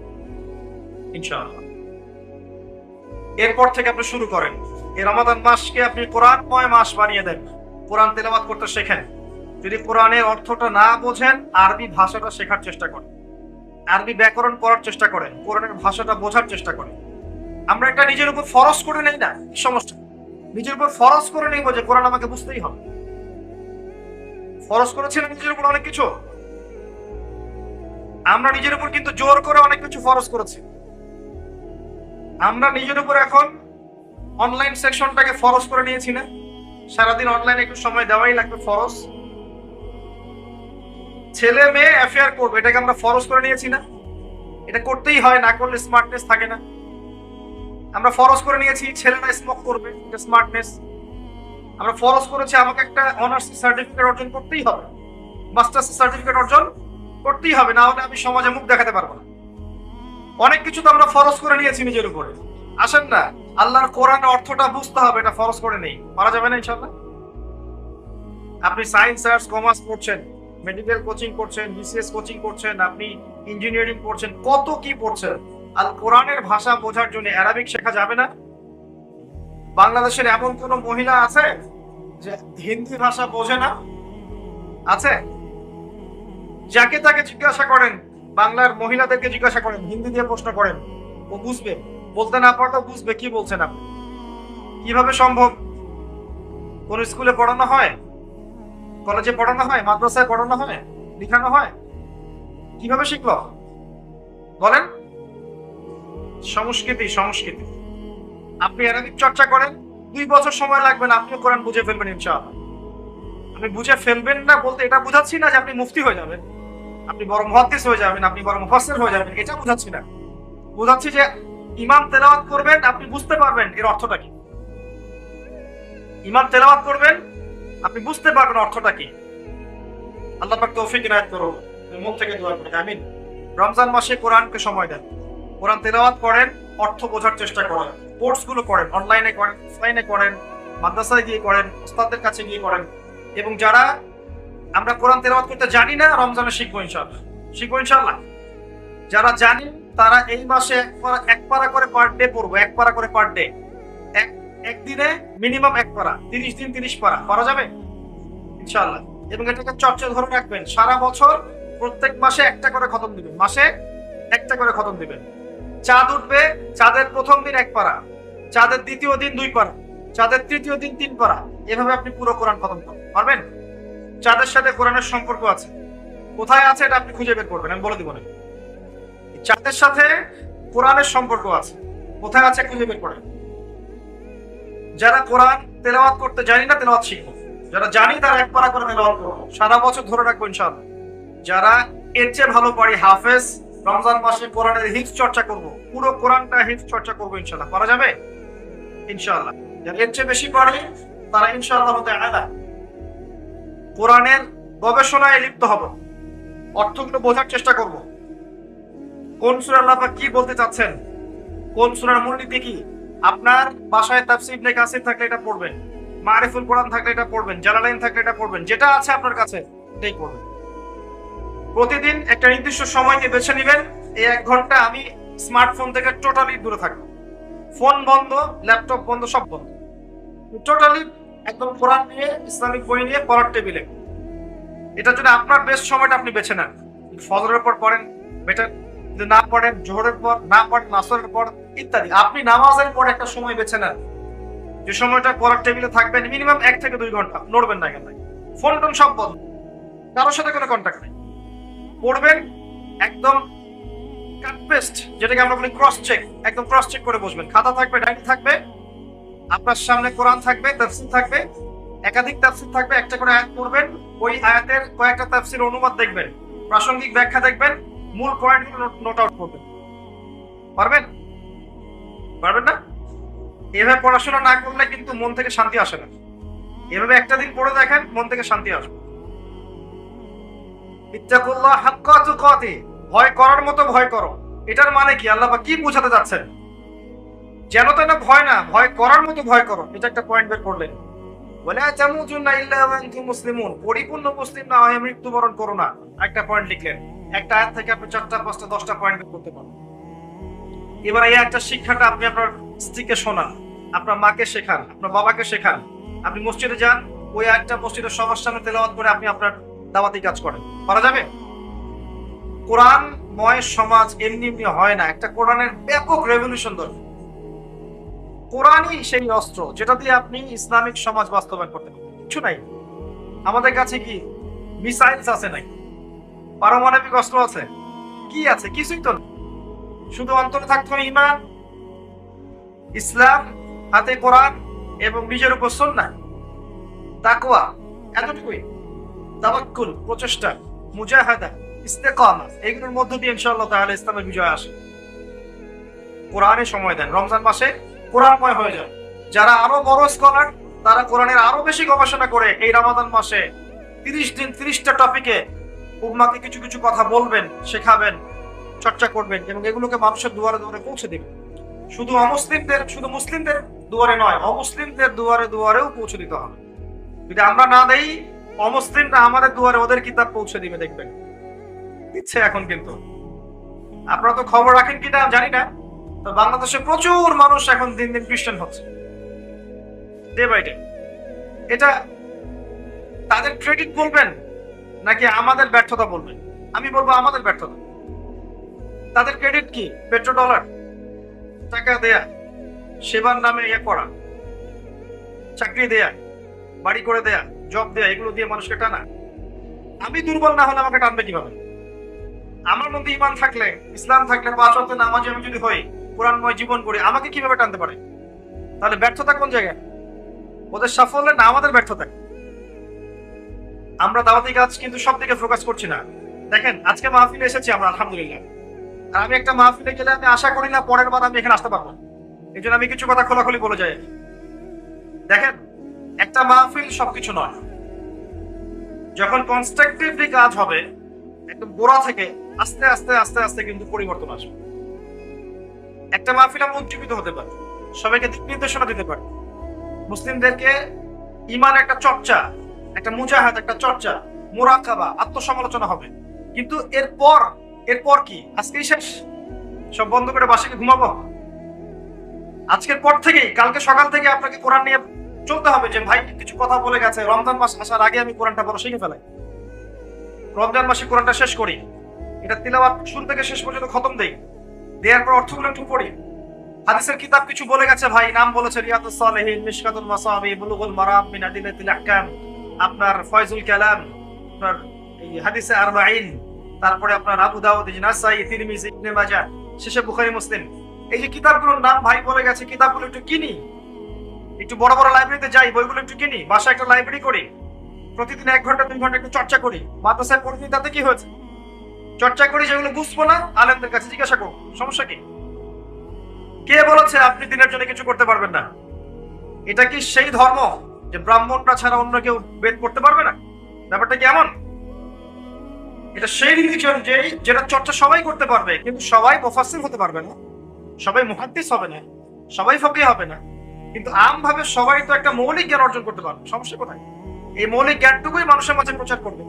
ইনশাআল্লাহ। এরপর থেকে আপনি শুরু করেন, এই রমাদান মাসকে আপনি কোরআনময় মাস বানিয়ে দেন। কোরআন তেলাওয়াত করতে শেখেন। যদি কোরআনের অর্থটা না বোঝেন, আরবি ভাষাটা শেখার চেষ্টা করেন, আরবি ব্যাকরণ পড়ার চেষ্টা করেন, কোরআনের ভাষাটা বোঝার চেষ্টা করেন। আমরা একটা নিজের উপর ফরজ করে নেই না, কি সমস্যা? নিজের উপর ফরজ করে নেই যে কোরআন আমাকে বুঝতেই হবে। ফরজ করেছিলেন নিজের উপর অনেক কিছু, আমরা নিজের উপর কিন্তু জোর করে অনেক কিছু ফরজ করেছি। আমরা নিজের উপর এখন অনলাইন সেকশনটাকে ফরজ করে নিয়েছি না? সারাদিন অনলাইনে একটু সময় দেওয়াই লাগবে, ফরজ। ছেলে মেয়ে অ্যাফেয়ার করবে, এটাকে আমরা ফরজ করে নিয়েছি না? এটা করতেই হয়, না করলে স্মার্টনেস থাকে না। আমরা ফরজ করে নিয়েছি ছেলেরা স্মোক করবে, এটা স্মার্টনেস। আমরা ফরজ করেছি আমাকে একটা অনার্স সার্টিফিকেট অর্জন করতেই হবে, মাস্টার্স সার্টিফিকেট অর্জন করতেই হবে, না হলে আমি সমাজে মুখ দেখাতে পারবো না। অনেক কিছু তো আমরা ফরজ করে নিয়েছি নিজের উপরে। আসেন না, আল্লাহর কোরআনের অর্থটা বুঝতে হবে, এটা ফরজ করে নেই, পারা যাবে না ইনশাআল্লাহ। আপনি সায়েন্স, আর্টস, কমার্স পড়ছেন, মেডিকেল কোচিং করছেন, বিসিএস কোচিং করছেন, আপনি ইঞ্জিনিয়ারিং পড়ছেন, কত কি পড়ছেন, আল কোরআনের ভাষা বোঝার জন্য অ্যারাবিক শেখা যাবে না? বাংলাদেশের এমন কোন মহিলা আছে যে হিন্দি ভাষা বোঝে না? আছে? যাকে তাকে জিজ্ঞাসা করেন, বাংলার মহিলাদেরকে জিজ্ঞাসা করেন, হিন্দি দিয়ে প্রশ্ন করেন, ও বুঝবে। বলতে না পারলেও বুঝবে কি বলছেন আপনি। কিভাবে সম্ভব? কোন স্কুলে পড়ানো হয়, কলেজে পড়ানো হয়, মাদ্রাসায় পড়ানো হয়, লেখানো হয়? কিভাবে শিখলো বলেন? সংস্কৃতি। আপনি অ্যারাবিক চর্চা করেন, 2 বছর সময় লাগবে না, আপনি কোরআন বুঝে ফেলবেন ইনশাআল্লাহ। আপনি বুঝে ফেলবেন না বলতে এটা বুঝাচ্ছি না যে আপনি মুফতি হয়ে যাবেন, আপনি বড় মুহাদ্দিস হয়ে যাবেন, আপনি বড় মুফাসসির হয়ে যাবেন, এটা বুঝাচ্ছি না। বুঝাচ্ছি যে ইমাম তেলাওয়াত করবেন, আপনি বুঝতে পারবেন এর অর্থটা কি। ইমাম তেলাওয়াত করবেন, আপনি বুঝতে পারবেন অর্থটা কি। আল্লাহ পাক তৌফিক ইনায়াত করুন, মন থেকে দোয়া করি, আমিন। রমজান মাসে কোরআনকে সময় দেন, কোরআন তেলাওয়াত করেন, অর্থ বোঝার চেষ্টা করেন, কোর্স গুলো করেন, অনলাইনে করেন, অফলাইনে করেন, মাদ্রাসায় গিয়ে করেন, ওস্তাদের কাছে গিয়ে করেন। এবং যারা আমরা কোরআন তেলাওয়াত করতে জানি না, রমজানে শিখবো ইনশাআল্লাহ, শিখবো ইনশাআল্লাহ। যারা জানি তারা এই মাসে এক পারা করে পার ডে পড়বো, এক পারা করে পার ডে, একদিনে মিনিমাম এক পারা, 30 দিন 30 পারা করা যাবে ইনশাআল্লাহ। এবং এটাকে চর্চা ধরে রাখবেন, সারা বছর প্রত্যেক মাসে একটা করে খতম দিবেন, মাসে একটা করে খতম দিবেন। চাঁদ উঠবে, চাঁদের প্রথম দিন এক পারা, চাঁদের দ্বিতীয় দিন 2 পারা, চাঁদের তৃতীয় দিন 3 পারা, এভাবে আপনি পুরো কোরআন খতম করতে পারবেন। চাঁদের সাথে কোরআনের সম্পর্ক আছে, কোথায় আছে এটা আপনি খুঁজে বের করবেন, আমি বলে দিব না। চাঁদের সাথে কোরআনের সম্পর্ক আছে, কোথায় আছে খুঁজে বের করেন। যারা কোরআন তেলাওয়াত করতে জানি না, তেলাওয়াত শিখবো। যারা জানি তারা এক পারা করে তেলাওয়াত করবো, সারা বছর ধরে রাখবো ইনশাআল্লাহ। যারা এর চেয়ে ভালো পারি হাফেজ, রমজান মাসে কোরআনের হিফজ চর্চা করব, পুরো কোরআনটা হিফজ চর্চা করবো ইনশাআল্লাহ, করা যাবে ইনশাআল্লাহ। যারা এর চেয়ে বেশি পারে তারা ইনশাআল্লাহ তাআলা কোরআনের গবেষণায় লিপ্ত হব, অর্থগুলো বোঝার চেষ্টা করব। কোন সূরা আল্লাহ পাক কি বলতে চাচ্ছেন, কোন সূরার মূলনীতি কি। আপনার বাসায় তাফসীর ইবনে কাসির থাকলে এটা পড়বেন, মারিফুল কোরআন থাকলে এটা পড়বেন, জালালাইন থাকলে এটা পড়বেন, যেটা আছে আপনার কাছে এটাই পড়বেন। প্রতিদিন একটা নির্দিষ্ট সময়কে বেছে নেবেন, এই 1 ঘন্টা আমি স্মার্টফোন থেকে টোটালি দূরে থাকবো, ফোন বন্ধ, ল্যাপটপ বন্ধ, সব বন্ধ, টোটালি একদম কোরআন নিয়ে, ইসলামিক বই নিয়ে পড়ার টেবিলে। এটার জন্য আপনার বেস্ট সময়টা আপনি বেছে নেন। ফজরের পর পড়েন বেটার, যদি না পড়েন জোহরের পর, না পড়েন আসরের পর ইত্যাদি। আপনি নামাজের পর একটা সময় বেছে নেন, যে সময়টা পড়ার টেবিলে থাকবেন, মিনিমাম 1 থেকে 2 ঘন্টা, নড়বেন না কেন, ফোন টোন সব বন্ধ, কারোর সাথে কোনো কন্ট্যাক্ট নেই। পড়বেন একদম কাট পেস্ট, যেটাকে আমরা বলি ক্রস চেক, একদম ক্রস চেক করে বসবেন। খাতা থাকবে, ডায়েরি থাকবে, আপনার সামনে কোরআন থাকবে, তাফসীর থাকবে, একাধিক তাফসীর থাকবে, একটা করে আয়াত পড়বেন, ওই আয়াতের কয়েকটা তাফসীর অনুবাদ দেখবেন, প্রাসঙ্গিক ব্যাখ্যা দেখবেন, মূল পয়েন্টগুলো নোট আউট করবেন। পারবেন? পারবেন না? এভাবে পড়াশোনা না করলে কিন্তু মন থেকে শান্তি আসে না। এভাবে একটা দিন পড়ে দেখেন, মন থেকে শান্তি আসবে। ইত্তাকুল্লাহ হাক্কা তুকাতি, ভয় করার মতো ভয় করো। এটার মানে কি, আল্লাহ পাক কি বোঝাতে যাচ্ছেন? যেন তেন ভয় না, ভয় করার মতো ভয় করো, এটা একটা পয়েন্ট বের করলেন। ওয়ালা তামুতুন্না ইল্লা ওয়া আনতুম মুসলিমুন, পরিপূর্ণ মুসলিম না হয়ে মৃত্যুবরণ করো না, একটা পয়েন্ট লিখলেন। একটা আয়াত থেকে আপনি 4টা 5টা 10টা পয়েন্ট বের করতে পারেন। এবার এই একটা শিক্ষাটা আপনি আপনার স্ত্রীকে শোনান, আপনার মাকে শেখান, আপনার বাবাকে শেখান। আপনি মসজিদে যান, ওই একটা মসজিদের সবার সামনে তেলাওয়াত করে আপনি আপনার দাওয়াতি কাজ করেন, পারা যাবে? কোরআনময় সমাজ এমনি এমনি হয় না, একটা কোরআনের ব্যাপক রেভলিউশন দরকার। কোরআনই সেই অস্ত্র যেটা দিয়ে আপনি ইসলামিক সমাজ বাস্তবায়ন করতে পারেন। কিছু নাই আমাদের কাছে, কি মিসাইলস আছে নাকি, পারমাণবিক অস্ত্র আছে, কি আছে? কিছুই তো না। শুধু অন্তরে থাকতে হবে ঈমান, ইসলাম, হাতে কোরআন এবং নিজের উপর সুন্নাহ, তাকওয়া, এতটুকুই। তাওয়াক্কুল, প্রচেষ্টা, মুজাহাদা, ইস্তেকামা, এগুলোর মধ্য দিয়ে ইনশাআল্লাহ তাআলা ইসলামের বিজয় আসে। কোরআনে সময় দেন, রমজান মাসে কোরআনময় হয়ে যায়। যারা আরো বড় স্কলার, তারা কোরআনের আরো বেশি গবেষণা করে এই রমাদান মাসে 30 দিন 30টা টপিকে উম্মাকে কিছু কিছু কথা বলবেন, শেখাবেন, চর্চা করবেন এবং এগুলোকে মানুষের দুয়ারে দুয়ারে পৌঁছে দিবেন। শুধু মুসলিমদের দুয়ারে নয়, অমুসলিমদের দুয়ারে দুয়ারেও পৌঁছে দিতে হবে। যদি আমরা না দেই, অমুসলিমরা আমাদের দুয়ারে ওদের কিতাব পৌঁছে দিবে, দেখবেন দিচ্ছে এখন। কিন্তু আপনারা তো খবর রাখেন কিনা জানি না, তো বাংলাদেশে প্রচুর মানুষ এখন দিন দিন খ্রিস্টান হচ্ছে, ডে বাই ডে। এটা তাদের ক্রেডিট বলবেন নাকি আমাদের ব্যর্থতা বলবেন? আমি বলবো আমাদের ব্যর্থতা। তাদের ক্রেডিট কি? পেট্রোডলার, টাকা দেয়া, সেবার নামে করা, চাকরি দেয়া, বাড়ি করে দেয়া, জব দেয়া, এগুলো দিয়ে মানুষকে টানা। আমি দুর্বল না হলে আমাকে টানবে কিভাবে? আমার মধ্যে ঈমান থাকলে, ইসলাম থাকলে, 5 ওয়াক্ত নামাজি আমি যদি হই, কোরআনময় জীবন গড়ি, আমাকে কিভাবে টানতে পারে? তাহলে ব্যর্থতা কোন জায়গায়? ওদের সাফল্য না আমাদের ব্যর্থতা? আমরা দাওয়াতি কাজ কিন্তু সব দিকে ফোকাস করছি না। দেখেন আজকে মাহফিলে এসেছি আমরা, আলহামদুলিল্লাহ। আর আমি একটা মাহফিলে গেলে আমি আশা করি না পরের বার আমি এখানে আসতে পারবো, এই জন্য আমি কিছু কথা খোলাখুলি বলে যাই। দেখেন একটা মাহফিল সবকিছু নয়। যখন কনস্ট্রাকটিভলি কাজ হবে, একদম গোড়া থেকে আস্তে আস্তে আস্তে আস্তে কিন্তু পরিবর্তন আসবে। একটা মাহফিল আমরা উজ্জীবিত হতে পারি, সবাইকে দিক নির্দেশনা দিতে পারি, মুসলিমদেরকে ইমান একটা চর্চা, একটা মুজাহাদ, একটা চর্চা, মুরাকাবা, আত্মসমালোচনা হবে। কিন্তু এরপর কি? আজকেই শেষ? সব বন্ধ করে বাসাকে ঘুমাবো? আজকের পর থেকেই, কালকে সকাল থেকে আপনাকে কোরআন নিয়ে চলতে হবে যে ভাই কিছু কথা বলে গেছে, রমজান মাস আসার আগে আমি কোরআনটা বড় শিখে ফেলাই, রমজান মাসে কোরআনটা শেষ করি, এটা তিলাওয়াত শুরু থেকে শেষ পর্যন্ত খতম দেই, দেওয়ার পর অর্থগুলো একটু পড়ি। হাদিসের কিতাব কিছু বলে গেছে ভাই, নাম বলেছে রিয়াদুস সালিহিন, মিশকাতুল মাসাবি, বুলুগুল মারাম মিন আদিল্লাতিল আহকাম, আপনার ফয়জুল কালাম, আপনার এই হাদিসে আরবাঈন, তারপরে আপনার আবু দাউদ, নাসাই, তিরমিজি, ইবনে মাজাহ, শেষে বুখারী, মুসলিম। এই যে কিতাবগুলোর নাম ভাই বলে গেছে, কিতাবগুলো একটু কিনি, একটু বড় বড় লাইব্রেরিতে যাই, বইগুলো একটু কিনি, বাসায় একটা লাইব্রেরি করি, প্রতিদিন 1 ঘন্টা 2 ঘন্টা একটু চর্চা করি, মাদ্রাসায় পড়ি, তাতে কি হয়েছে? চর্চা করি, যেগুলো বুঝবো না আলেমদের কাছে জিজ্ঞাসা করবো, সমস্যা কি? কে বলেছে আপনি দিনের জন্য কিছু করতে পারবেন না? এটা কি সেই ধর্ম যে ব্রাহ্মণরা ছাড়া অন্য কেউ বেদ পড়তে পারবে না? ব্যাপারটা কি এমন? এটা সেই রিলিজিয়ন যেটা চর্চা সবাই করতে পারবে, কিন্তু সবাই মুফাসসির হতে পারবে না, সবাই মুহাদ্দিস হবে না, সবাই ফকিহ হবে না, কিন্তু আমভাবে সবাই তো একটা মৌলিক জ্ঞান অর্জন করতে পারবে। সমস্যা কোথায়? এই মৌলিক জ্ঞানটুকুই মানুষের মাঝে প্রচার করবে।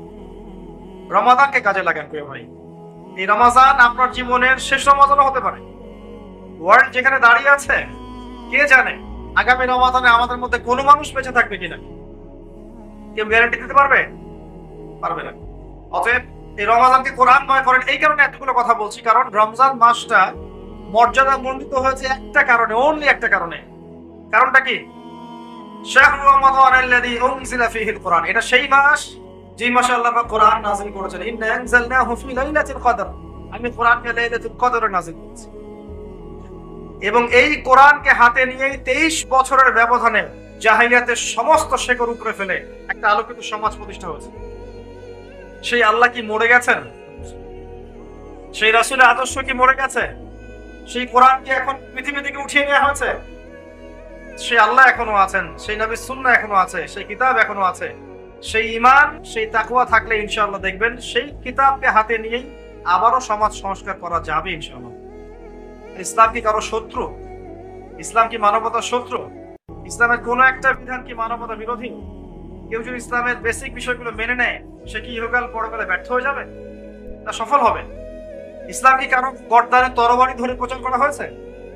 রমাদানকে কাজে লাগান প্রিয় ভাই। এই রমাজান আপনার জীবনের শেষ রমাজানও হতে পারে। ওয়ার্ল্ড যেখানে দাঁড়িয়ে আছে, কে জানে আগামী রমাদানে আমাদের মধ্যে কোনো মানুষ বেঁচে থাকবে কিনা? কেউ গ্যারান্টি দিতে পারবে? পারবে না। অতএব এই রমাদানকে কোরআনময় করেন। এই কারণে এতগুলো কথা বলছি, কারণ রমজান মাসটা মর্যাদা মণ্ডিত হয়েছে একটা কারণে, অনলি একটা কারণে। কারণটা কি? শাহরু রমাদানাল্লাযী উনজিলা ফীহিল কোরআন। এটা সেই মাস যে মাসে আল্লাহ পাক কোরআন নাযিল করেছেন। ইন্না আনজালনাহু ফী লাইলাতিল কদর। আমি কোরআনকে লাইলাতুল কদরে নাযিল করেছি। এবং এই কোরআনকে হাতে নিয়ে 23 বছরের ব্যবধানে জাহিলিয়াতের সমস্ত শেকড় উপড়ে ফেলে একটা আলোকিত সমাজ প্রতিষ্ঠা হয়েছে। সেই আল্লাহ কি মরে গেছেন? সেই রাসূলের আদর্শ কি মরে গেছে? সেই কোরআন কি এখন পৃথিবী থেকে উঠিয়ে নেওয়া হয়েছে? সেই আল্লাহ এখনো আছেন, সেই নবীর সুন্নাহ এখনো আছে, সেই কিতাব এখনো আছে। সেই ঈমান, সেই তাকওয়া থাকলে ইনশাআল্লাহ দেখবেন সেই কিতাবকে হাতে নিয়েই আবারও সমাজ সংস্কার করা যাবে ইনশাআল্লাহ। ইসলাম কি কারো শত্রু? ইসলাম কি মানবতার শত্রু? ইসলামের কোন একটা বিধান কি মানবতা বিরোধী? কেউ যদি ইসলামের বেসিক বিষয়গুলো মেনে নেয়, সে কি ইহকাল পরকালে ব্যর্থ হয়ে যাবে না সফল হবে? ইসলাম কি কারো গর্দানে তরবারি ধরে প্রচার করা হয়েছে?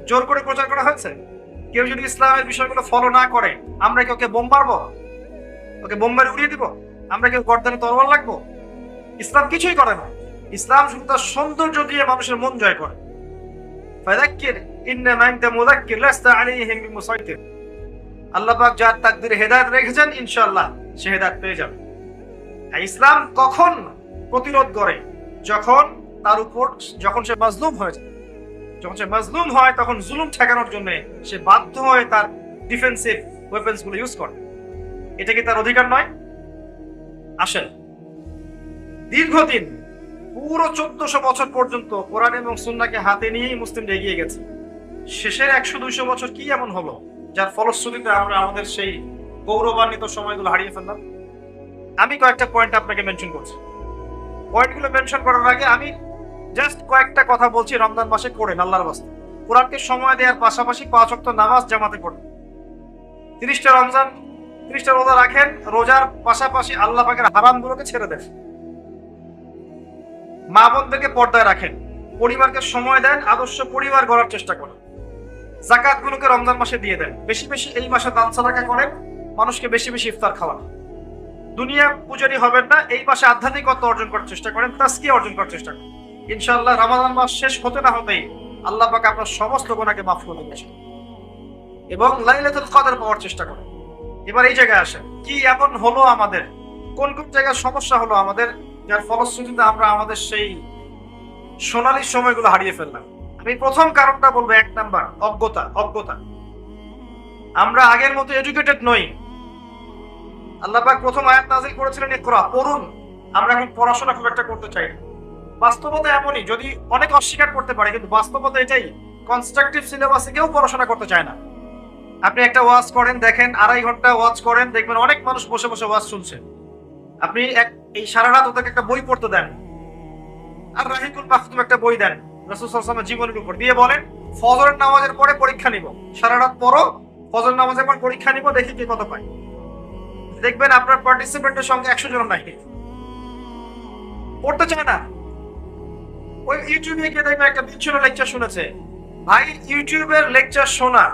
জোর করে প্রচার করা হয়েছে? কেউ যদি ইসলামের বিষয়গুলো ফলো না করে, আমরা কি ওকে বোম মারবো? ওকে বোম মেরে উড়িয়ে দিব? আমরা কি গর্দানে তরবারি লাগবো? ইসলাম কিছুই করে না। ইসলাম শুধু তার সৌন্দর্য দিয়ে মানুষের মন জয় করে। ফাযাক্কির ইন্নামা আনতা মুযাক্কির লাস্তা আলাইহিম বিমুসাইতির। আল্লাহ পাক যার তাকদীরে হেদায়েত রেখেছেন, ইনশাআল্লাহ সে হেদায়েত পেয়ে যাবে। ইসলাম কখন প্রতিরোধ করে? যখন তার উপর সে মাজলুম হয়ে যায়। যখন সে মাজলুম হয়, তখন জুলুম ঠেকানোর জন্য সে বাধ্য হয়ে তার ডিফেন্সিভ ওয়েপন্স গুলো ইউজ করে। এটা কি তার অধিকার নয়? আসেন, দীর্ঘদিন পুরো 1400 বছর পর্যন্ত কোরআন এবং সুন্নাহকে হাতে নিয়েই মুসলিমরা এগিয়ে গেছে। শেষের 100-200 বছর কি এমন হলো যার ফলশ্রুতিতে আমরা আমাদের সেই গৌরবান্বিত সময়গুলো হারিয়ে ফেললাম? আমি কয়েকটা পয়েন্ট আপনাকে মেনশন করছি। পয়েন্টগুলো মেনশন করার আগে আমি জাস্ট কয়েকটা কথা বলছি। রমজান মাসে করেন আল্লাহর ওয়াস্তে, কোরআনকে সময় দেওয়ার পাশাপাশি 5 ওয়াক্ত নামাজ জামাতে পড়েন। 30টা রমজান 30টা রোজা রাখেন, রোজার পাশাপাশি আল্লাহ পাকের হারামগুলোকে ছেড়ে দেন। মা বোনদেরকে পর্দায় রাখেন, পরিবারকে সময় দেন, আদর্শ পরিবার গড়ার চেষ্টা করেন। যাকাত গুলোকে রমজান মাসে দিয়ে দেন। বেশি বেশি এই মাসে দান সাদাকা করেন, মানুষকে বেশি বেশি ইফতার খাওয়ান। দুনিয়া পূজারি হবেন না, এই মাসে আধ্যাত্মিকতা অর্জন করার চেষ্টা করেন, তাসকিয়া অর্জন করার চেষ্টা করেন। ইনশাআল্লাহ রমাদান মাস শেষ হতে না হতেই আল্লাহ পাক আপনার সমস্ত গুনাহকে মাফ করে দেবেন এবং লাইলাতুল কদর পাওয়ার চেষ্টা করেন। এবার এই জায়গায় আসেন, কি এমন হলো আমাদের, কোন কোন জায়গায় সমস্যা হলো আমাদের, যার ফলশ্রুতিতে আমরা আমাদের সেই সোনালী সময়গুলো হারিয়ে ফেললাম। আমি প্রথম কারণটা বলবো, 1 নাম্বার অজ্ঞতা। আমরা আগের মতো এডুকেটেড নই। আল্লাহ পাক প্রথম আয়াত নাযিল করেছিলেন ইকরা, পড়ুন। আমরা এখন পড়াশোনা খুব একটা করতে চাই না। বাস্তবতা এমনই, যদি অনেক অস্বীকার করতে পারে, কিন্তু বাস্তবতা এটাই, কনস্ট্রাকটিভ সিলেবাসে কেউ পড়াশোনা করতে চায় না। আপনি একটা ওয়াজ করেন, দেখেন 2.5 ঘন্টা ওয়াজ করেন, দেখবেন অনেক মানুষ বসে বসে ওয়াজ শুনছে। আপনি এই সারা রাত ওদেরকে একটা বই পড়তে দেন, আর রাহিকুল মাখতুম একটা বই দেন রাসূল সাল্লাল্লাহু আলাইহি ওয়াসাল্লামের জীবনের উপর, দিয়ে বলেন ফজরের নামাজের পরে পরীক্ষা নিব, সারা রাত পরও ফজর নামাজের পর পরীক্ষা নিব, দেখি কে কত পায়। দেখবেন আপনার পার্টিসিপেন্টের সংখ্যা 100 জন নাই, পড়তে চায় না। ওই ইউটিউবে গিয়ে দেখবেন একটা বিচ্ছিন্ন লেকচার শুনেছে। ভাই, ইউটিউবের লেকচার শোনা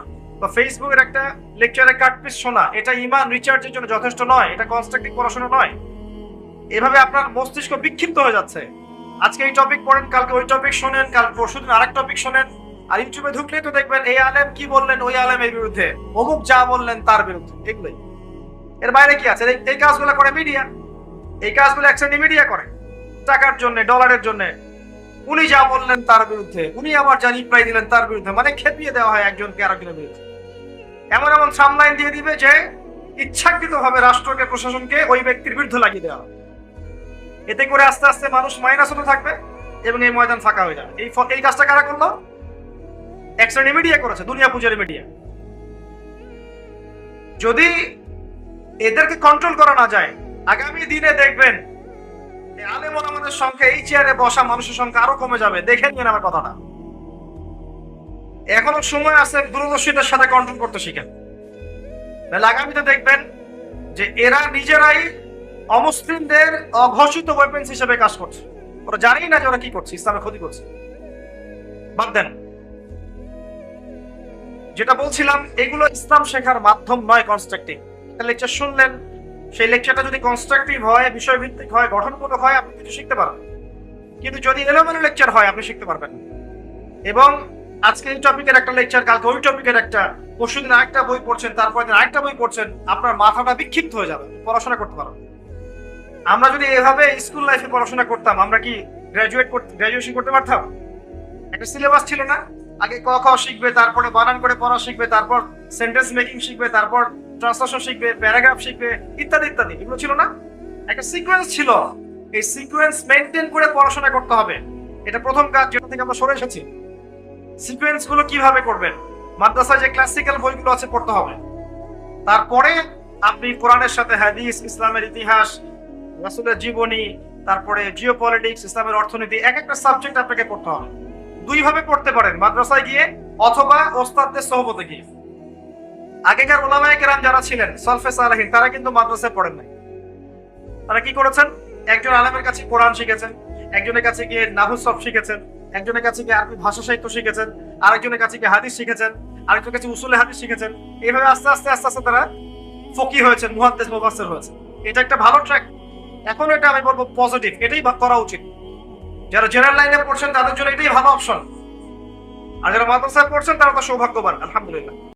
বা ফেসবুকের একটা লেকচারের কাটপিস শোনা এটা ইমান রিচার্জের জন্য যথেষ্ট নয়, এটা কনস্ট্রাকটিভ পড়াশোনা নয়। এভাবে আপনার মস্তিষ্ক বিক্ষিপ্ত হয়ে যাচ্ছে। আজকে এই টপিক পড়েন, কালকে ওই টপিক শোনেন, কাল পরশুদিন আরেক টপিক শোনেন। আর ইউটিউবে ঢুকলেই তো দেখবেন এই আলেম কি বললেন ওই আলেমের বিরুদ্ধে, অমুক যা বললেন তার বিরুদ্ধে, এগুলোই। এর বাইরে কি আছে? এই কাজগুলো করে মিডিয়া, এই কাজগুলো এক শ্রেণী মিডিয়া করে টাকার জন্য, ডলারের জন্য। উনি যা বললেন তার বিরুদ্ধে, উনি আবার যা রিপ্লাই দিলেন তার বিরুদ্ধে, মানে খেপিয়ে দেওয়া হয় একজনকে আরেকজনের বিরুদ্ধে। এমন এমন সামলাইন দিয়ে দিবে যে ইচ্ছাকৃতভাবে রাষ্ট্রকে, প্রশাসনকে ওই ব্যক্তির বিরুদ্ধে লাগিয়ে দেওয়া হবে। এতে করে আস্তে আস্তে মানুষ মাইনাস হতে থাকবে এবং এই ময়দান ফাঁকা হয়ে যাবে। এই কাজটা কারা করলো? এক শ্রেণী মিডিয়া করেছে, দুনিয়া পূজারি মিডিয়া। যদি এদেরকে কন্ট্রোল করা না যায়, আগামী দিনে দেখবেন আলেম ওলামাদের সংখ্যা, এই চেয়ারে বসা মানুষের সংখ্যা আরো কমে যাবে। দেখে নিন আমার কথাটা। এখনো সময় আছে দূরদর্শীদের সাথে কন্ট্রোল করতে শিখেন, তাহলে আগামীতে দেখবেন যে এরা নিজেরাই অমুসলিমদের অঘোষিত ওয়েপেন্স হিসেবে কাজ করছে। ওরা জানেই না যে ওরা কি করছে, ইসলামের ক্ষতি করছে। বাদ দেন, যেটা বলছিলাম, এগুলো ইসলাম শেখার মাধ্যম নয় কনস্ট্রাকটিভ। একটা লেকচার শুনলেন, সেই লেকচারটা যদি কনস্ট্রাকটিভ হয়, বিষয়ভিত্তিক হয়, গঠনমূলক হয়, আপনি কিছু শিখতে পারবেন। কিন্তু যদি এলোমেলো লেকচার হয়, আপনি শিখতে পারবেন না। এবং আজকে এই টপিকের একটা লেকচার, কালকে ওই টপিকের একটা, পরশুদিন আরেকটা বই পড়ছেন, তারপর দিন আরেকটা বই পড়ছেন, আপনার মাথাটা বিক্ষিপ্ত হয়ে যাবে, পড়াশোনা করতে পারবেন। আমরা যদি এভাবে স্কুল লাইফে পড়াশোনা করতাম, আমরা কি গ্রাজুয়েশন করতে পারতাম? একটা সিলেবাস ছিল না? আগে ক খ শিখবে, তারপরে বানান করে পড়া শিখবে, তারপর সেন্টেন্স মেকিং শিখবে, তারপর ট্রান্সলেশন শিখবে, প্যারাগ্রাফ শিখবে, ইত্যাদি ইত্যাদি। এগুলো ছিল না? একটা সিকোয়েন্স ছিল। এই সিকোয়েন্স মেনটেন করে পড়াশোনা করতে হবে। এটা প্রথম কাজ, যেটা থেকে আমরা সরে এসেছি। সিকোয়েন্স গুলো কিভাবে করবেন? মাদ্রাসায় যে ক্লাসিক্যাল বইগুলো আছে পড়তে হবে। তারপরে আপনি কোরআনের সাথে হাদিস, ইসলামের ইতিহাস, রাসূলের জীবনী, তারপরে জিওপলিটিক্স, ইসলামের অর্থনীতি, এক একটা সাবজেক্ট আপনাকে পড়তে হবে। দুই ভাবে পড়তে পারেন, মাদ্রাসায় গিয়ে অথবা ওস্তাদদের সোহবতে গিয়ে। আগেকার উলামায়ে কেরাম যারা ছিলেন, সলফে সালেহিন, তারা কিন্তু মাদ্রাসায় পড়েন নাই। তারা কি করেছেন? একজন আলেমের কাছে কোরআন শিখেছেন, একজনের কাছে গিয়ে নাহু সরফ শিখেছেন, একজনের কাছে গিয়ে আরবি ভাষা সাহিত্য শিখেছেন, আরেকজনের কাছে গিয়ে হাদিস শিখেছেন, আরেকজনের কাছে উসুলে হাদিস শিখেছেন। এইভাবে আস্তে আস্তে আস্তে আস্তে তারা ফকি হয়েছেন, মুহাদ্দিস, মুফাসসির হয়েছেন। এটা একটা ভালো ট্র্যাক। এখন এটা আমি বলবো পজিটিভ, এটাই করা উচিত। যারা জেনারেল লাইনে পড়ছেন তাদের জন্য এটাই ভালো অপশন। আর যারা মাদ্রাসায় পড়ছেন তারা তো সৌভাগ্যবান, আলহামদুলিল্লাহ।